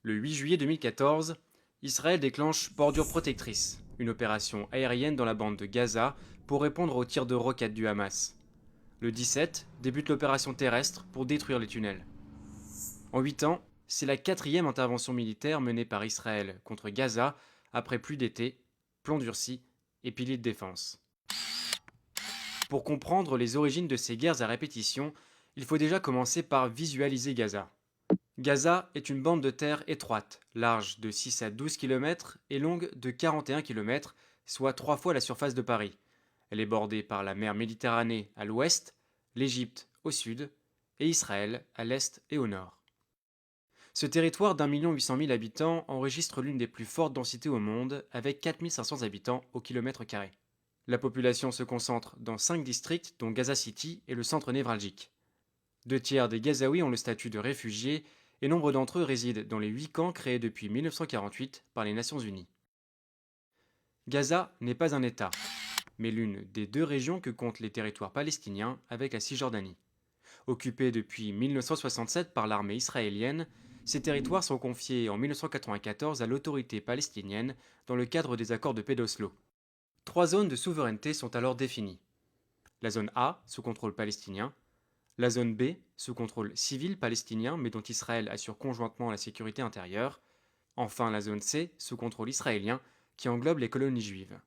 Le 8 juillet 2014, Israël déclenche Bordure protectrice, une opération aérienne dans la bande de Gaza pour répondre aux tirs de roquettes du Hamas. Le 17 débute l'opération terrestre pour détruire les tunnels. En 8 ans, c'est la 4e intervention militaire menée par Israël contre Gaza après pluie d'été, plan durci et piliers de défense. Pour comprendre les origines de ces guerres à répétition, il faut déjà commencer par visualiser Gaza. Gaza est une bande de terre étroite, large de 6 à 12 km et longue de 41 km, soit 3 fois la surface de Paris. Elle est bordée par la mer Méditerranée à l'ouest, l'Égypte au sud et Israël à l'est et au nord. Ce territoire d'1,8 million d'habitants enregistre l'une des plus fortes densités au monde, avec 4 500 habitants au kilomètre carré. La population se concentre dans 5 districts dont Gaza City est le centre névralgique. 2 tiers des Gazaouis ont le statut de réfugiés et nombre d'entre eux résident dans les 8 camps créés depuis 1948 par les Nations Unies. Gaza n'est pas un État, mais l'une des 2 régions que comptent les territoires palestiniens avec la Cisjordanie. Occupés depuis 1967 par l'armée israélienne, ces territoires sont confiés en 1994 à l'autorité palestinienne dans le cadre des accords de paix d'Oslo. 3 zones de souveraineté sont alors définies. La zone A, sous contrôle palestinien, la zone B, sous contrôle civil palestinien mais dont Israël assure conjointement la sécurité intérieure, enfin la zone C, sous contrôle israélien, qui englobe les colonies juives.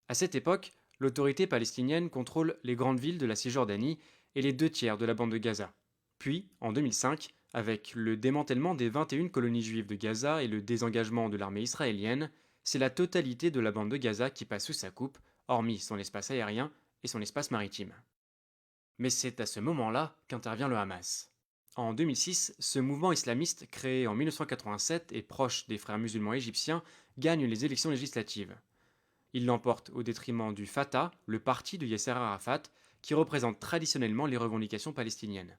À cette époque, l'autorité palestinienne contrôle les grandes villes de la Cisjordanie et les 2 tiers de la bande de Gaza. Puis, en 2005, avec le démantèlement des 21 colonies juives de Gaza et le désengagement de l'armée israélienne, c'est la totalité de la bande de Gaza qui passe sous sa coupe, hormis son espace aérien et son espace maritime. Mais c'est à ce moment-là qu'intervient le Hamas. En 2006, ce mouvement islamiste, créé en 1987 et proche des frères musulmans égyptiens, gagne les élections législatives. Il l'emporte au détriment du Fatah, le parti de Yasser Arafat, qui représente traditionnellement les revendications palestiniennes.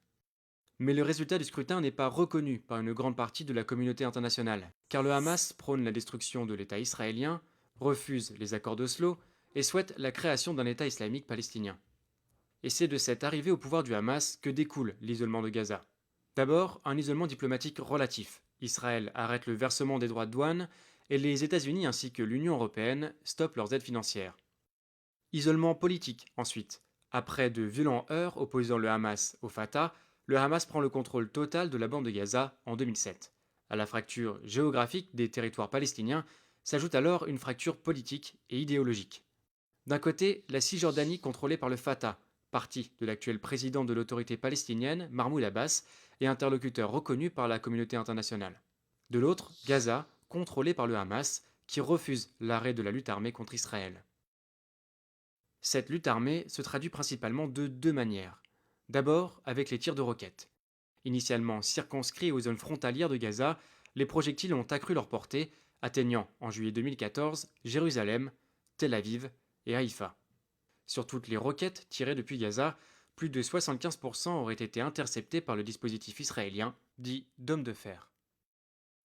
Mais le résultat du scrutin n'est pas reconnu par une grande partie de la communauté internationale, car le Hamas prône la destruction de l'État israélien, refuse les accords d'Oslo et souhaite la création d'un État islamique palestinien. Et c'est de cette arrivée au pouvoir du Hamas que découle l'isolement de Gaza. D'abord, un isolement diplomatique relatif. Israël arrête le versement des droits de douane et les États-Unis ainsi que l'Union européenne stoppent leurs aides financières. Isolement politique, ensuite. Après de violents heurts opposant le Hamas au Fatah, le Hamas prend le contrôle total de la bande de Gaza en 2007. À la fracture géographique des territoires palestiniens s'ajoute alors une fracture politique et idéologique. D'un côté, la Cisjordanie contrôlée par le Fatah, parti de l'actuel président de l'autorité palestinienne, Mahmoud Abbas, et interlocuteur reconnu par la communauté internationale. De l'autre, Gaza, contrôlée par le Hamas, qui refuse l'arrêt de la lutte armée contre Israël. Cette lutte armée se traduit principalement de 2 manières. D'abord, avec les tirs de roquettes. Initialement circonscrits aux zones frontalières de Gaza, les projectiles ont accru leur portée, atteignant en juillet 2014 Jérusalem, Tel Aviv et Haïfa. Sur toutes les roquettes tirées depuis Gaza, plus de 75% auraient été interceptés par le dispositif israélien, dit Dôme de fer.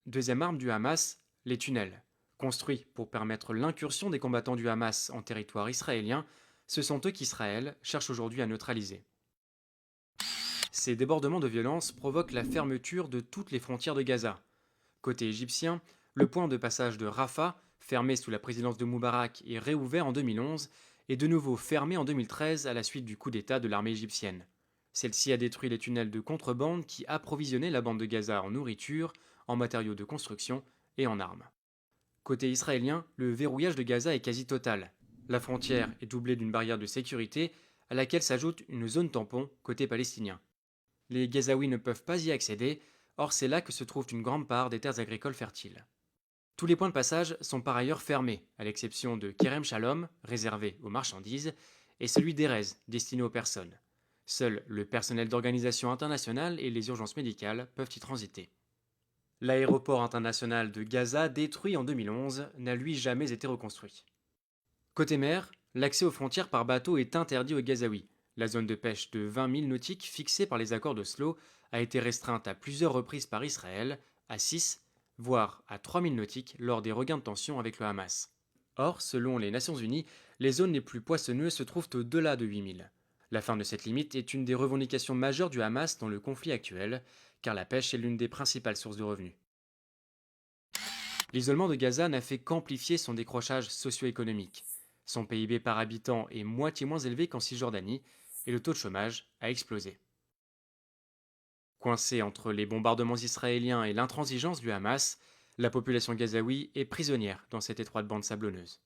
Deuxième arme du Hamas, les tunnels. Construits pour permettre l'incursion des combattants du Hamas en territoire israélien, ce sont eux qu'Israël cherche aujourd'hui à neutraliser. Ces débordements de violence provoquent la fermeture de toutes les frontières de Gaza. Côté égyptien, le point de passage de Rafah, fermé sous la présidence de Moubarak et réouvert en 2011, est de nouveau fermé en 2013 à la suite du coup d'État de l'armée égyptienne. Celle-ci a détruit les tunnels de contrebande qui approvisionnaient la bande de Gaza en nourriture, en matériaux de construction et en armes. Côté israélien, le verrouillage de Gaza est quasi total. La frontière est doublée d'une barrière de sécurité à laquelle s'ajoute une zone tampon côté palestinien. Les Gazaouis ne peuvent pas y accéder, or c'est là que se trouve une grande part des terres agricoles fertiles. Tous les points de passage sont par ailleurs fermés, à l'exception de Kerem Shalom, réservé aux marchandises, et celui d'Erez, destiné aux personnes. Seul le personnel d'organisation internationale et les urgences médicales peuvent y transiter. L'aéroport international de Gaza, détruit en 2011, n'a lui jamais été reconstruit. Côté mer, l'accès aux frontières par bateau est interdit aux Gazaouis. La zone de pêche de 20 milles nautiques fixée par les accords d'Oslo a été restreinte à plusieurs reprises par Israël, à 6, voire à 3 milles nautiques lors des regains de tension avec le Hamas. Or, selon les Nations Unies, les zones les plus poissonneuses se trouvent au-delà de 8 milles. La fin de cette limite est une des revendications majeures du Hamas dans le conflit actuel, car la pêche est l'une des principales sources de revenus. L'isolement de Gaza n'a fait qu'amplifier son décrochage socio-économique. Son PIB par habitant est moitié moins élevé qu'en Cisjordanie et le taux de chômage a explosé. Coincée entre les bombardements israéliens et l'intransigeance du Hamas, la population gazaoui est prisonnière dans cette étroite bande sablonneuse.